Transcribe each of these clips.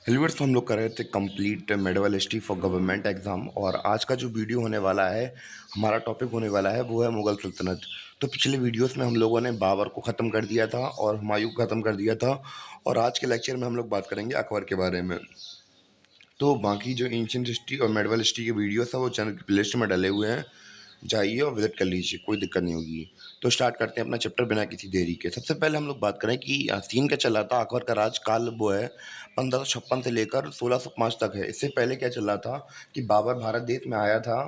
हेलविट्स तो हम लोग कर रहे थे complete medieval history for government exam. और आज का जो वीडियो होने वाला है, हमारा टॉपिक होने वाला है, वो है मुग़ल सल्तनत। तो पिछले वीडियोस में हम लोगों ने बाबर को ख़त्म कर दिया था और हुमायूं को ख़त्म कर दिया था, और आज के लेक्चर में हम लोग बात करेंगे अकबर के बारे में। तो बाकी जो एंशिएंट हिस्ट्री और मेडिवल हिस्ट्री के वीडियोस हैं वो चैनल की प्लेलिस्ट में डले हुए हैं, जाइए और विजिट कर लीजिए, कोई दिक्कत नहीं होगी। तो स्टार्ट करते हैं अपना चैप्टर बिना किसी देरी के। सबसे पहले हम लोग बात करें कि सीन क्या चल रहा था। अकबर का राजकाल वो है 1556 से लेकर 1605 तक है। इससे पहले क्या चल रहा था कि बाबर भारत देश में आया था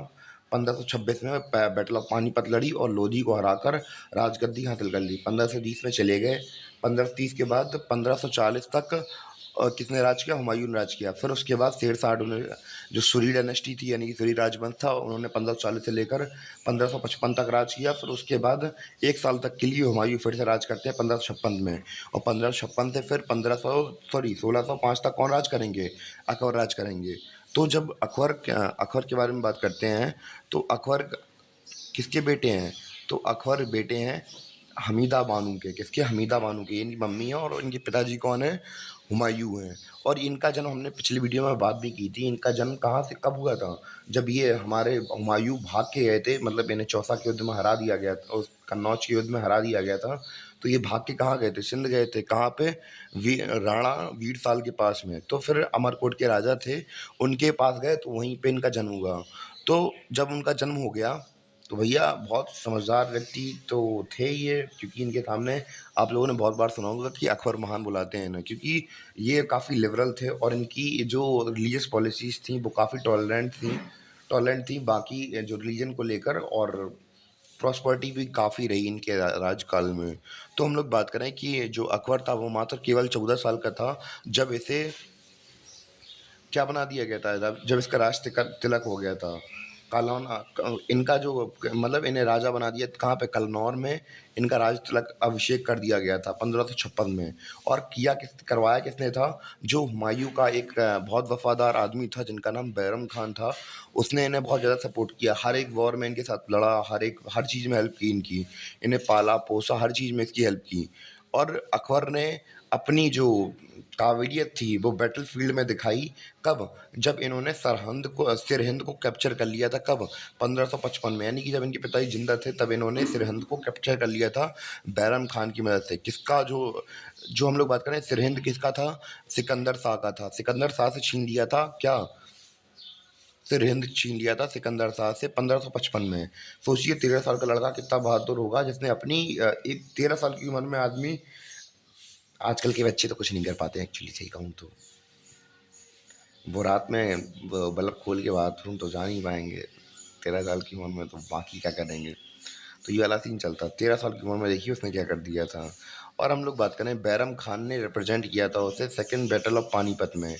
1526 में, बैटल ऑफ पानीपत लड़ी और लोधी को हराकर राजगद्दी हासिल कर ली। 1520 में चले गए। 1530 के बाद 1540 तक किसने राज किया? हुमायूं ने राज किया। फिर उसके बाद शेर शाह ने, जो सूरी डायनेस्टी थी यानी कि सूरी राजवंश था, उन्होंने 1540 से लेकर 1555 तक राज किया। फिर उसके बाद एक साल तक के लिए हुमायूं फिर से राज करते हैं 1556 में, और 1556 से फिर 1605 तक कौन राज करेंगे? अकबर राज करेंगे। तो जब अकबर के बारे में बात करते हैं, तो अकबर किसके बेटे हैं? तो अकबर बेटे हैं हमीदा बानो के। किसके? हमीदा बानो के। इनकी मम्मी है और इनके पिताजी कौन है? हुमायूं हैं। और इनका जन्म हमने पिछली वीडियो में बात भी की थी। इनका जन्म कहाँ से कब हुआ था? जब ये हमारे हुमायूं भाग के गए थे, मतलब इन्हें चौसा के युद्ध में हरा दिया गया था, उस कन्नौज के युद्ध में हरा दिया गया था। तो ये भाग के कहाँ गए थे? सिंध गए थे। कहाँ पे? राणा वीरसाल के पास में। तो फिर अमरकोट के राजा थे, उनके पास गए, तो वहीं पे इनका जन्म हुआ। तो जब उनका जन्म हो गया, तो भैया बहुत समझदार व्यक्ति तो थे ये, क्योंकि इनके सामने आप लोगों ने बहुत बार सुना होगा कि अकबर महान बुलाते हैं ना, क्योंकि ये काफ़ी लिबरल थे और इनकी जो रिलीजियस पॉलिसीज़ थी वो काफ़ी टॉलरेंट थी बाकी जो रिलीजन को लेकर। और प्रॉस्पेरिटी भी काफ़ी रही इनके राजकाल में। तो हम लोग बात करें कि जो अकबर था वो मात्र केवल 14 साल का था जब इसे क्या बना दिया गया था, जब इसका राज तिलक हो गया था। इनका जो, मतलब इन्हें राजा बना दिया कहाँ पे? कलनौर में इनका राज तिलक अभिषेक कर दिया गया था 1556 में। और करवाया किसने था? जो हुमायूं का एक बहुत वफादार आदमी था जिनका नाम बैरम खान था। उसने इन्हें बहुत ज़्यादा सपोर्ट किया, हर एक वॉर में इनके साथ लड़ा, हर चीज़ में हेल्प की इनकी, इन्हें पाला पोसा, हर चीज़ में इसकी हेल्प की। और अकबर ने अपनी जो काबिलियत थी वो बैटलफील्ड में दिखाई। कब? जब इन्होंने सिरहिंद को कैप्चर कर लिया था। कब? 1555 में, यानी कि जब इनके पिताजी जिंदा थे तब इन्होंने सिरहिंद को कैप्चर कर लिया था बैरम खान की मदद से। किसका? जो जो हम लोग बात करें, सिरहिंद किसका था? सिकंदर शाह का था। सिकंदर शाह से छीन लिया था क्या? सिरहिंद छीन लिया था सिकंदर शाह से 1555 में। सोचिए 13 साल का लड़का कितना बहादुर होगा जिसने अपनी एक 13 साल की उम्र में आदमी, आजकल के बच्चे तो कुछ नहीं कर पाते एक्चुअली, सही कहूँ तो। वो रात में बल्ब खोल के बाथरूम तो जा नहीं पाएंगे 13 साल की उम्र में, तो बाकी क्या करेंगे? तो ये वाला सीन चलता। 13 साल की उम्र में देखिए उसने क्या कर दिया था। और हम लोग बात करें, बैरम खान ने रिप्रेजेंट किया था उसे सेकेंड बैटल ऑफ पानीपत में।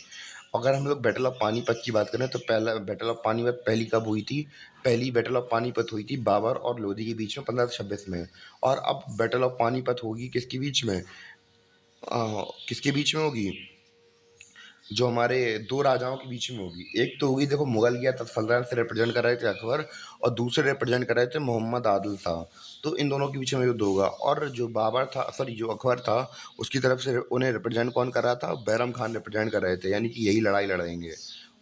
अगर हम लोग बैटल ऑफ पानीपत की बात करें तो पहला बैटल ऑफ पानीपत पहली कब हुई थी? पहली बैटल ऑफ पानीपत हुई थी बाबर और लोधी के बीच में 1526 में। और अब बैटल ऑफ पानीपत होगी किसके बीच में? किसके बीच में होगी? जो हमारे दो राजाओं के बीच में होगी। एक तो होगी, देखो, मुगलिया सल्तनत से रिप्रेजेंट कर रहे थे अकबर, और दूसरे रिप्रेजेंट कर रहे थे मोहम्मद आदिल शाह। तो इन दोनों के बीच में युद्ध होगा। और जो बाबर था, सॉरी, जो अकबर था, उसकी तरफ से उन्हें रिप्रेजेंट कौन कर रहा था? बैरम खान रिप्रेजेंट कर रहे थे, यानी कि यही लड़ाई लड़ेंगे।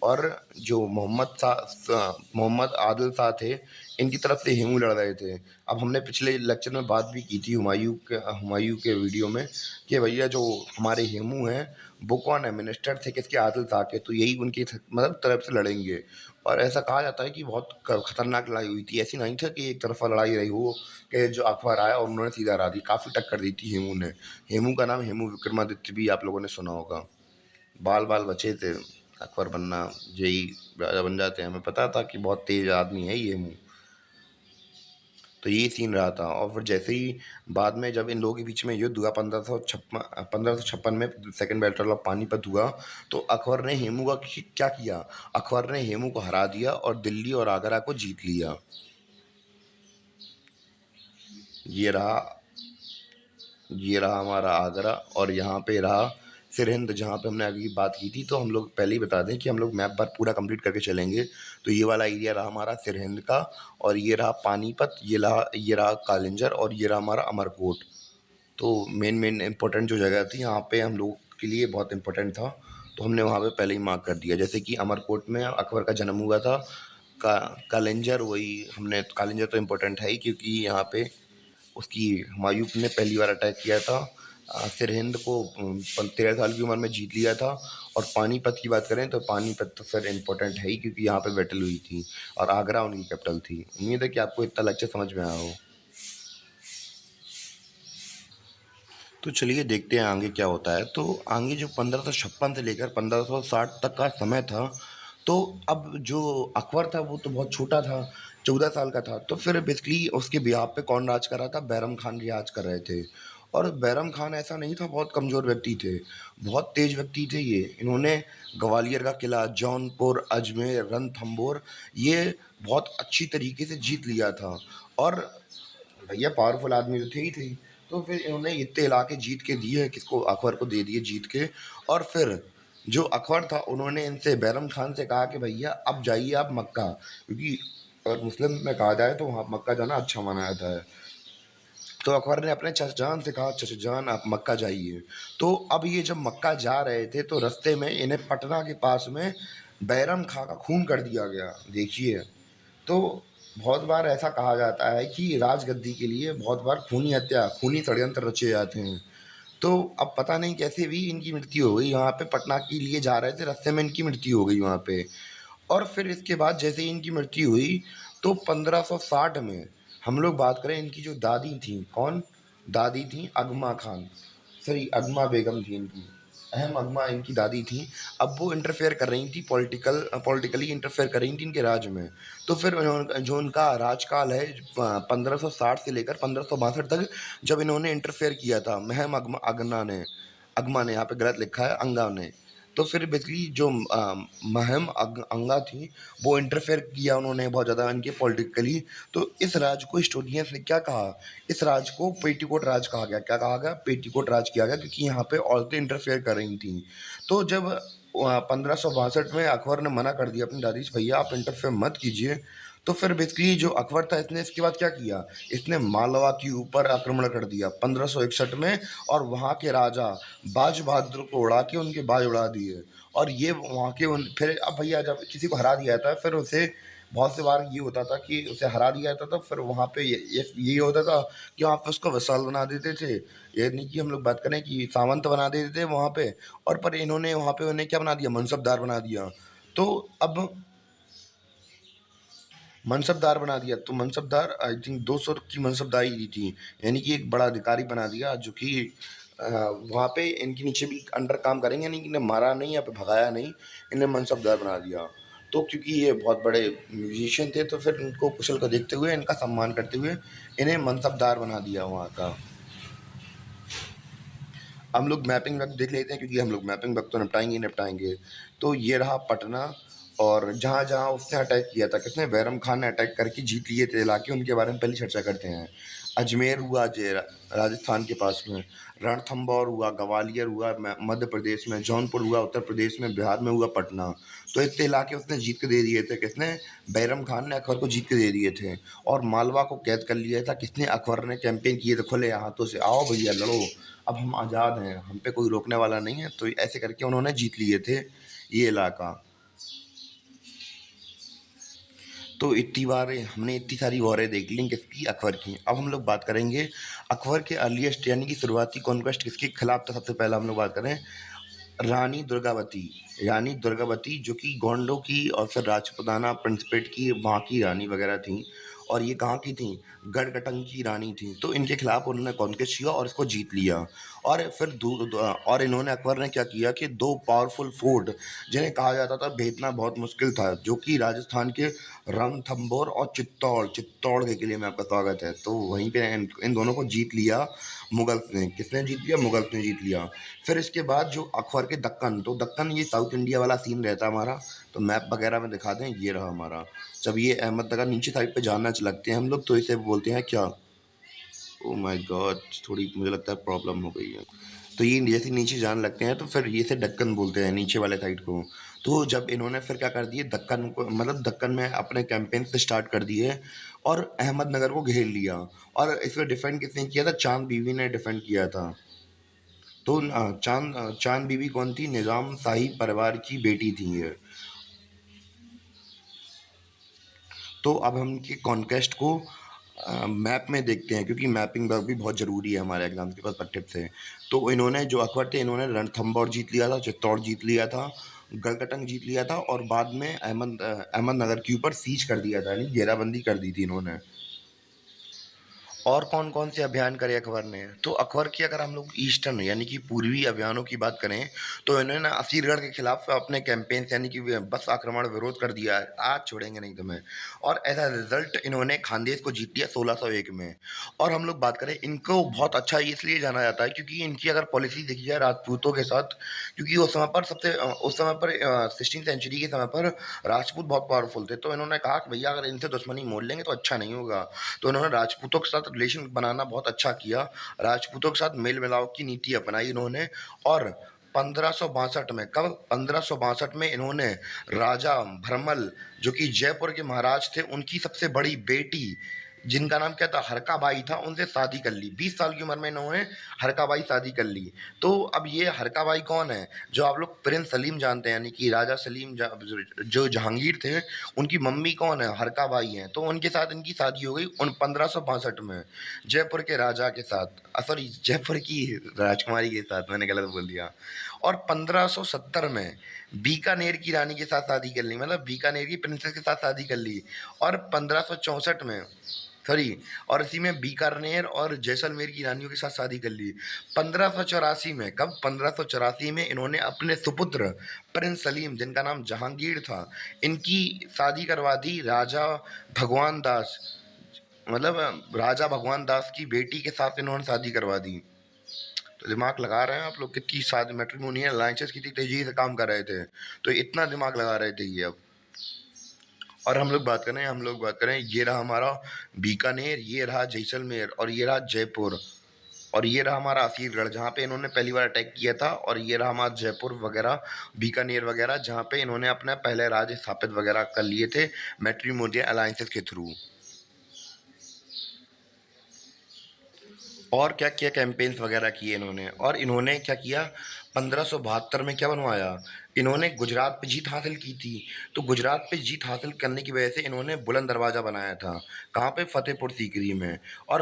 और जो मोहम्मद आदिल शाह थे, इनकी तरफ से हेमू लड़ रहे थे। अब हमने पिछले लेक्चर में बात भी की थी हुमायूं के वीडियो में, कि भैया जो हमारे हेमू हैं वो कौन है? मिनिस्टर थे किसके? आदिल शाह के। तो यही उनकी मतलब तरफ से लड़ेंगे। और ऐसा कहा जाता है कि बहुत खतरनाक लड़ाई हुई थी। ऐसी नहीं था कि एक तरफा लड़ाई रही हो, कि जो अकबर आया और उन्होंने सीधा हरा दी। काफ़ी टक्कर दी थी हेमू ने। हेमू का नाम हेमू विक्रमादित्य भी आप लोगों ने सुना होगा। बाल बाल बचे थे अकबर बनना, यही राजा बन जाते हैं। हमें पता था कि बहुत तेज आदमी है ये हेमू। तो ये सीन रहा था। और फिर जैसे ही बाद में जब इन लोगों के बीच में युद्ध हुआ 1556 में, सेकंड बैटल ऑफ पानीपत हुआ, तो अकबर ने हेमू का क्या किया? अकबर ने हेमू को हरा दिया और दिल्ली और आगरा को जीत लिया। ये रहा ये रहा हमारा आगरा, और यहाँ पे रहा सिरहिंद, जहाँ पे हमने अभी बात की थी। तो हम लोग पहले ही बता दें कि हम लोग मैप पर पूरा कंप्लीट करके चलेंगे। तो ये वाला एरिया रहा हमारा सिरहिंद का, और ये रहा पानीपत, ये रहा कालिंजर, और ये रहा हमारा अमरकोट। तो मेन मेन इंपॉर्टेंट जो जगह थी यहाँ पे हम लोग के लिए बहुत इंपॉर्टेंट था। तो हमने वहाँ पे पहले ही मार्क कर दिया। जैसे कि अमरकोट में अकबर का जन्म हुआ था, का कालिंजर, वही हमने कालिंजर तो इम्पोर्टेंट है ही, क्योंकि यहाँ पे उसकी हुमायूं ने पहली बार अटैक किया था। सरहिंद को 13 साल की उम्र में जीत लिया था। और पानीपत की बात करें तो पानीपत तो सर इम्पोर्टेंट है ही, क्योंकि यहाँ पे बैटल हुई थी और आगरा उनकी कैपिटल थी। उम्मीद है कि आपको इतना लेक्चर समझ में आया हो। तो चलिए देखते हैं आगे क्या होता है। तो आगे जो 1556 से लेकर 1560 तक का समय था, तो अब जो अकबर था वो तो बहुत छोटा था, 14 साल का था। तो फिर बेसिकली उसके बिहाफ पे कौन राज कर रहा था? बैरम खान राज कर रहे थे। और बैरम खान ऐसा नहीं था बहुत कमज़ोर व्यक्ति थे, बहुत तेज व्यक्ति थे ये। इन्होंने ग्वालियर का किला, जौनपुर, अजमेर, रणथंभौर, ये बहुत अच्छी तरीके से जीत लिया था। और भैया पावरफुल आदमी तो थे ही थे। तो फिर इन्होंने इतने इलाके जीत के दिए, किसको? अकबर को दे दिए जीत के। और फिर जो अकबर था उन्होंने इनसे, बैरम खान से कहा कि भैया अब जाइए आप मक्का, क्योंकि अगर मुस्लिम में कहा जाए तो वहाँ मक्का जाना अच्छा माना जाता है। तो अकबर ने अपने चचजान से कहा, चचजान आप मक्का जाइए। तो अब ये जब मक्का जा रहे थे तो रास्ते में इन्हें पटना के पास में बैरम खां का खून कर दिया गया। देखिए, तो बहुत बार ऐसा कहा जाता है कि राजगद्दी के लिए बहुत बार खूनी हत्या, खूनी षड्यंत्र रचे जाते हैं। तो अब पता नहीं कैसे भी इनकी मृत्यु हो गई। यहाँ पे पटना के लिए जा रहे थे, रास्ते में इनकी मृत्यु हो गई वहाँ पे। और फिर इसके बाद जैसे ही इनकी मृत्यु हुई, तो 1560 में हम लोग बात करें, इनकी जो दादी थी, कौन दादी थी? अगमा खान, सॉरी अगमा बेगम थी इनकी, अहम अगमा इनकी दादी थी। अब वो इंटरफेयर कर रही थी, पॉलिटिकली इंटरफेयर कर रही थी इनके राज में। तो फिर जो उनका राजकाल है 1560 से लेकर 1562 तक, जब इन्होंने इंटरफेयर किया था, महम अगमा ने, यहाँ पे गलत लिखा है, अंगा ने। तो फिर बेसिकली जो महम अंगा थी, वो इंटरफेयर किया उन्होंने बहुत ज़्यादा इनके पॉलिटिकली। तो इस राज को हिस्टोरियंस ने क्या कहा? इस राज को पेटीकोट राज कहा गया। क्या कहा गया? पेटीकोट राज किया गया, क्योंकि यहाँ पे औरतें इंटरफेयर कर रही थी। तो जब 1562 में अकबर ने मना कर दिया अपनी दादी से, भैया आप इंटरफेयर मत कीजिए, तो फिर बेसिकली जो अकबर था, इसने इसके बाद क्या किया? इसने मालवा के ऊपर आक्रमण कर दिया 1561 में, और वहाँ के राजा बाज बहादुर को उड़ा के उनके बाज उड़ा दिए। और ये वहाँ के फिर अब भैया जब किसी को हरा दिया जाता है, फिर उसे बहुत से बार ये होता था कि उसे हरा दिया जाता था, फिर वहाँ पे ये होता था कि वहाँ पे उसको वसाल बना देते थे। ये नहीं कि हम लोग बात करें कि सामंत बना देते थे वहाँ पे, और पर इन्होंने वहाँ पे उन्हें क्या बना दिया? मनसबदार बना दिया। तो अब मनसबदार बना दिया, तो मनसबदार आई थिंक 200 की मनसबदारी दी थी, यानी कि एक बड़ा अधिकारी बना दिया, जो कि वहाँ पे इनके नीचे भी अंडर काम करेंगे, यानी कि इन्हें मारा नहीं या फिर भगाया नहीं, इन्हें मनसबदार बना दिया। तो क्योंकि ये बहुत बड़े म्यूजिशियन थे, तो फिर इनको कुशल को देखते हुए, इनका सम्मान करते हुए इन्हें मनसबदार बना दिया वहाँ का। हम लोग मैपिंग वक्त देख लेते हैं, क्योंकि हम लोग मैपिंग वक्त तो निपटाएंगे ही निपटाएंगे। तो ये रहा पटना, और जहाँ जहाँ उसने अटैक किया था, किसने? बैरम खान ने अटैक करके जीत लिए थे इलाके, उनके बारे में पहले चर्चा करते हैं। अजमेर हुआ राजस्थान के पास में, रणथंभौर हुआ, ग्वालियर हुआ मध्य प्रदेश में, जौनपुर हुआ उत्तर प्रदेश में, बिहार में हुआ पटना। तो इतने इलाके उसने जीत के दे दिए थे, किसने? बैरम खान ने अकबर को जीत के दे दिए थे। और मालवा को कैद कर लिया था, किसने? अकबर ने कैंपेन किए थे खुले हाथों से, आओ भैया लड़ो, अब हम आज़ाद हैं, हम पे कोई रोकने वाला नहीं है। तो ऐसे करके उन्होंने जीत लिए थे ये इलाका। तो इतनी बार हमने इतनी सारी वॉरें देख ली किसकी? अकबर की। अब हम लोग बात करेंगे अकबर के अर्लीस्ट यानी कि शुरुआती कॉन्क्वेस्ट किसके खिलाफ था? सबसे पहले हम लोग बात करें रानी दुर्गावती। रानी दुर्गावती जो कि गोंडों की और फिर राजपूताना प्रिंसिपेट की वहाँ की रानी वगैरह थी, और ये कहाँ की थी? गढ़कटंग की रानी थी। तो इनके खिलाफ उन्होंने कॉन्क्वेस्ट किया और इसको जीत लिया। और फिर और इन्होंने, अकबर ने क्या किया कि दो पावरफुल फोर्ट, जिन्हें कहा जाता था भेदना बहुत मुश्किल था, जो कि राजस्थान के रणथंभौर और चित्तौड़ के किले में आपका स्वागत है, तो वहीं पे इन दोनों को जीत लिया मुगल्स ने। किसने जीत लिया? मुगल्स ने जीत लिया। फिर इसके बाद जो अकबर के दक्कन, तो दक्कन ये साउथ इंडिया वाला सीन रहता है हमारा, तो मैप वगैरह में दिखा दें, ये रहा हमारा। जब ये अहमदनगर नीचे साइड पे जाना लगते हैं हम लोग, तो इसे बोलते हैं क्या? ओ माय गॉड, थोड़ी मुझे लगता है प्रॉब्लम हो गई है। तो ये जैसे नीचे जाने लगते हैं, तो फिर ये से दक्कन बोलते हैं नीचे वाले साइड को। तो जब इन्होंने फिर क्या कर दिए, दक्कन को, मतलब दक्कन में अपने कैंपेन से स्टार्ट कर दिए, और अहमदनगर को घेर लिया। और इसको डिफेंड किसने किया था? चांद बीवी ने डिफेंड किया था। तो चांद बीबी कौन थी? निज़ाम शाही परिवार की बेटी थी ये। तो अब हम इनके कॉन्क्वेस्ट को मैप में देखते हैं, क्योंकि मैपिंग वर्क भी बहुत ज़रूरी है हमारे एग्जाम के पास टिप्स है। तो इन्होंने जो अकबर थे, इन्होंने रणथंभौर जीत लिया था, चित्तौड़ जीत लिया था, गलकटंग जीत लिया था, और बाद में अहमदनगर के ऊपर सीज कर दिया था, यानी घेराबंदी कर दी थी इन्होंने। और कौन-कौन से अभियान करे अकबर ने? तो अकबर की अगर हम लोग ईस्टर्न यानी कि पूर्वी अभियानों की बात करें, तो इन्होंने असीरगढ़ के खिलाफ अपने कैंपेन्स यानी कि बस आक्रमण विरोध कर दिया है, आज छोड़ेंगे नहीं तुम्हें। और एज़ अ रिज़ल्ट इन्होंने खानदेश को जीत लिया 1601 में। और हम लोग बात करें, इनको बहुत अच्छा इसलिए जाना जाता है क्योंकि इनकी अगर पॉलिसी देखी जाए राजपूतों के साथ, क्योंकि उस समय पर 16th सेंचुरी के समय पर राजपूत बहुत पावरफुल थे। तो इन्होंने कहा कि भैया अगर इनसे दुश्मनी मोल लेंगे तो अच्छा नहीं होगा। तो इन्होंने राजपूतों के साथ रिलेशन बनाना बहुत अच्छा किया। राजपूतों के साथ मेल-मिलाप की नीति अपनाई इन्होंने। और 1562 में, कब? 1562 में इन्होंने राजा भरमल, जो कि जयपुर के महाराज थे, उनकी सबसे बड़ी बेटी, जिनका नाम क्या था? हरकाबाई था, उनसे शादी कर ली। 20 साल की उम्र में इन्होंने हरकाबाई शादी कर ली। तो अब ये हरकाबाई कौन है? जो आप लोग प्रिंस सलीम जानते हैं, यानी कि राजा सलीम जो जहांगीर थे, उनकी मम्मी कौन है? हरकाबाई हैं। तो उनके साथ इनकी शादी हो गई उन 1562 में, जयपुर के राजा के साथ, सॉरी, जयपुर की राजकुमारी के साथ, मैंने गलत बोल दिया। और 1570 में बीकानेर की रानी के साथ शादी कर ली, मतलब बीकानेर की प्रिंसेस के साथ शादी कर ली। और 1564 में, सॉरी, और इसी में बीकानेर और जैसलमेर की रानियों के साथ शादी कर ली। 1584 में, कब? 1584 में इन्होंने अपने सुपुत्र प्रिंस सलीम, जिनका नाम जहांगीर था, इनकी शादी करवा दी राजा भगवान दास, मतलब राजा भगवान दास की बेटी के साथ इन्होंने शादी करवा दी। तो दिमाग लगा रहे हैं आप लोग, कितनी शादी मैट्रिमोनियल अलायंसेस कितनी तेजी से काम कर रहे थे। तो इतना दिमाग लगा रहे थे ये अब। और हम लोग बात करें, ये रहा हमारा बीकानेर, ये रहा जैसलमेर, और ये रहा जयपुर, और ये रहा हमारा असीरगढ़, जहाँ पे इन्होंने पहली बार अटैक किया था। और ये रहा हमारा जयपुर वगैरह, बीकानेर वगैरह, जहाँ पे इन्होंने अपना पहले राज्य स्थापित वगैरह कर लिए थे मैट्रिमोनियल अलायंसेस के थ्रू। और क्या-क्या कैंपेन्स वगैरह किए इन्होंने, और इन्होंने क्या किया? 1572 में क्या बनवाया? इन्होंने गुजरात पे जीत हासिल की थी। तो गुजरात पे जीत हासिल करने की वजह से इन्होंने बुलंद दरवाज़ा बनाया था। कहाँ पे? फ़तेहपुर सीकरी में। और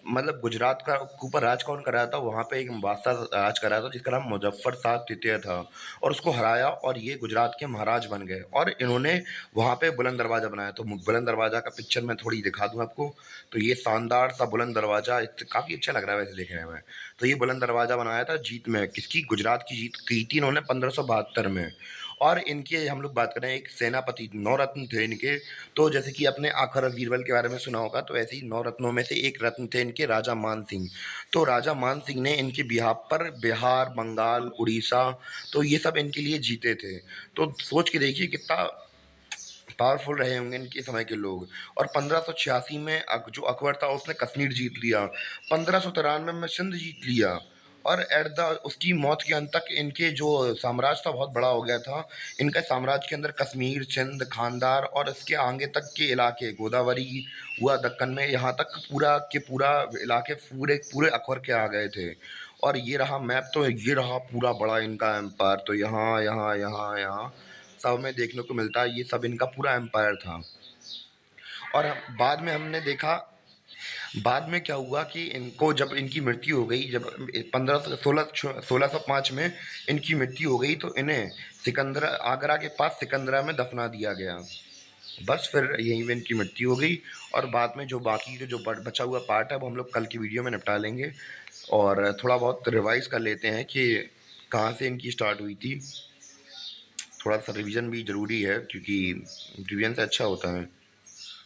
मतलब गुजरात का के ऊपर राज कौन कर रहा था? वहाँ पे एक बादशाह राज कर रहा था, जिसका नाम मुज़फ़्फ़र शाह तृतीय था। और उसको हराया और ये गुजरात के महाराज बन गए, और इन्होंने वहाँ पे बुलंद दरवाज़ा बनाया। तो बुलंद दरवाज़ा का पिक्चर मैं थोड़ी दिखा दूँ आपको। तो ये शानदार सा बुलंद दरवाज़ा काफ़ी अच्छा लग रहा है वैसे देखने में। तो ये बुलंद दरवाज़ा बनाया था जीत में, किसकी? गुजरात की जीत की थी इन्होंने 1572 में। और इनके हम लोग बात करें, एक सेनापति, 9 रत्न थे इनके। तो जैसे कि आपने आखर और बीरबल के बारे में सुना होगा, तो ऐसे ही 9 रत्नों में से एक रत्न थे इनके, राजा मान सिंह। तो राजा मान सिंह ने इनके बिहाफ पर बिहार, बंगाल, उड़ीसा, तो ये सब इनके लिए जीते थे। तो सोच के देखिए कितना पावरफुल रहे होंगे इनके समय के लोग। और 1586 में जो अकबर था उसने कश्मीर जीत लिया। 1593 में सिंध जीत लिया। और एट द उसकी मौत के अंत तक इनके जो साम्राज्य था बहुत बड़ा हो गया था। इनके साम्राज्य के अंदर कश्मीर, सिंध, खानदार और इसके आगे तक के इलाके, गोदावरी हुआ दक्कन में, यहाँ तक पूरा के पूरा इलाके पूरे पूरे अकबर के आ गए थे। और ये रहा मैप, तो ये रहा पूरा बड़ा इनका एम्पायर। तो यहाँ यहाँ यहाँ यहाँ सब में देखने को मिलता है, ये सब इनका पूरा एम्पायर था। और बाद में हमने देखा, बाद में क्या हुआ कि इनको जब इनकी मृत्यु हो गई, जब 1605 में इनकी मृत्यु हो गई, तो इन्हें सिकंदरा, आगरा के पास सिकंदरा में दफना दिया गया। बस फिर यहीं पे इनकी मृत्यु हो गई। और बाद में जो बाकी के जो बचा हुआ पार्ट है वो हम लोग कल की वीडियो में निपटा लेंगे। और थोड़ा बहुत रिवाइज कर लेते हैं कि कहाँ से इनकी स्टार्ट हुई थी। थोड़ा सा रिवीजन भी ज़रूरी है, क्योंकि रिवीजन से अच्छा होता है।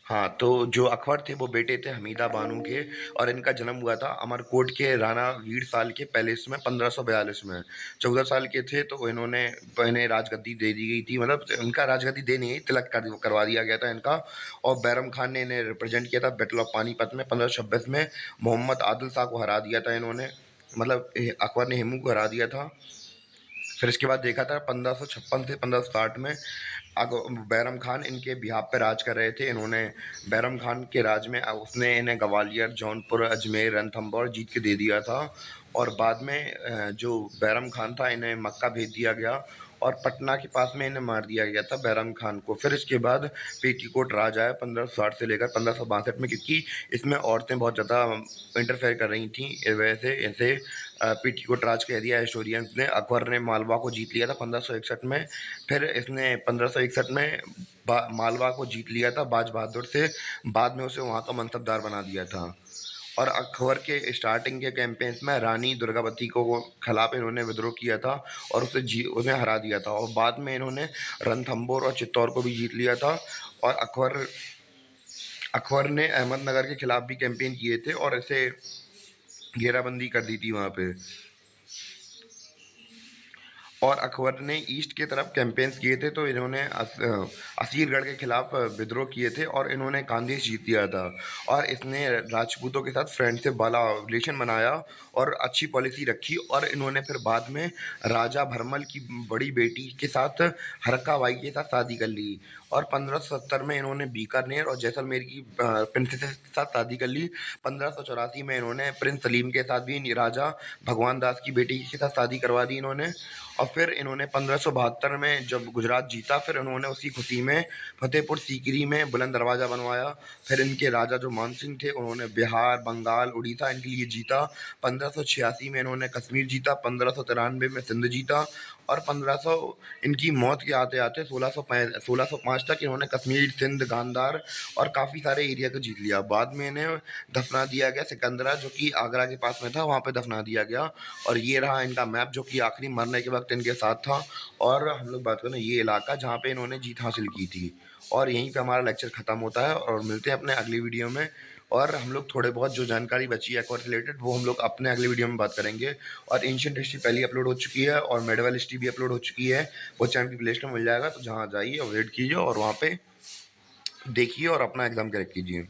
हाँ, तो जो अकबर थे वो बेटे थे हमीदा बानो के। और इनका जन्म हुआ था अमरकोट के राणा वीर साल के पैलेस में 1542 में। 14 साल के थे तो इन्हें राजगद्दी दे दी गई थी, मतलब इनका राजगद्दी दे नहीं, तिलक करवा दिया गया था इनका। और बैरम खान ने इन्हें रिप्रेजेंट किया था बैटल ऑफ पानीपत में 1526 में। मोहम्मद आदिल शाह को हरा दिया था इन्होंने, मतलब अकबर ने हिमू को हरा दिया था। फिर इसके बाद देखा था 1556 से 1560 में बैरम खान इनके बिहाफ पे राज कर रहे थे। इन्होंने बैरम खान के राज में उसने इन्हें ग्वालियर, जौनपुर, अजमेर, रणथंभौर जीत के दे दिया था। और बाद में जो बैरम खान था इन्हें मक्का भेज दिया गया और पटना के पास में इन्हें मार दिया गया था बैरम खान को। फिर इसके बाद पेटीकोट राज आया 1560 से लेकर 1562 में, क्योंकि इसमें औरतें बहुत ज़्यादा इंटरफेयर कर रही थी। इस वजह से इसे पेटीकोट राज कह दिया हिस्टोरियंस ने। अकबर ने मालवा को जीत लिया था 1561 में। फिर इसने 1561 में मालवा को जीत लिया था बाज बहादुर से। बाद में उसे वहाँ का मनसबदार बना दिया था। और अकबर के स्टार्टिंग के कैंपेन्स में रानी दुर्गावती को खिलाफ इन्होंने विद्रोह किया था और उन्हें हरा दिया था। और बाद में इन्होंने रणथंभौर और चित्तौड़ को भी जीत लिया था। और अकबर ने अहमदनगर के खिलाफ भी कैंपेन किए थे और इसे घेराबंदी कर दी थी वहाँ पे। और अकबर ने ईस्ट की तरफ कैंपेन्स किए थे, तो इन्होंने असीरगढ़ के खिलाफ विद्रोह किए थे और इन्होंने कांदेश जीत लिया था। और इसने राजपूतों के साथ फ्रेंडशिप वाला रिलेशन बनाया और अच्छी पॉलिसी रखी। और इन्होंने फिर बाद में राजा भरमल की बड़ी बेटी के साथ हरका बाई के साथ शादी कर ली। और 1570 में इन्होंने बीकानेर और जैसलमेर की प्रिंसेस के साथ शादी कर ली। 1584 में इन्होंने प्रिंस सलीम के साथ भी राजा भगवान दास की बेटी के साथ शादी करवा दी इन्होंने। और फिर इन्होंने 1572 में जब गुजरात जीता, फिर इन्होंने उसी खुशी में फतेहपुर सीकरी में बुलंद दरवाज़ा बनवाया। फिर इनके राजा जो मानसिंह थे उन्होंने बिहार, बंगाल, उड़ीसा इनके लिए जीता। 1586 में इन्होंने कश्मीर जीता, 1593 में सिंध जीता। और 1500 इनकी मौत के आते-आते 1605 तक इन्होंने कश्मीर, सिंध, गांधार और काफ़ी सारे एरिया को जीत लिया। बाद में इन्हें दफना दिया गया सिकंदरा, जो कि आगरा के पास में था, वहाँ पे दफना दिया गया। और ये रहा इनका मैप, जो कि आखिरी मरने के वक़्त इनके साथ था। और हम लोग बात करें ये इलाका जहाँ पे इन्होंने जीत हासिल की थी। और यहीं पे हमारा लेक्चर ख़त्म होता है और मिलते हैं अपने अगली वीडियो में। और हम लोग थोड़े बहुत जो जानकारी बची है अकबर से रिलेटेड, वो हम लोग अपने अगले वीडियो में बात करेंगे। और एंशिएंट हिस्ट्री पहले ही अपलोड हो चुकी है और मेडिवल हिस्ट्री भी अपलोड हो चुकी है। वो चैनल की प्लेलिस्ट में मिल जाएगा, तो जहाँ जाइए और वेट कीजिए और वहाँ पे देखिए और अपना एग्ज़ाम क्रैक कीजिए।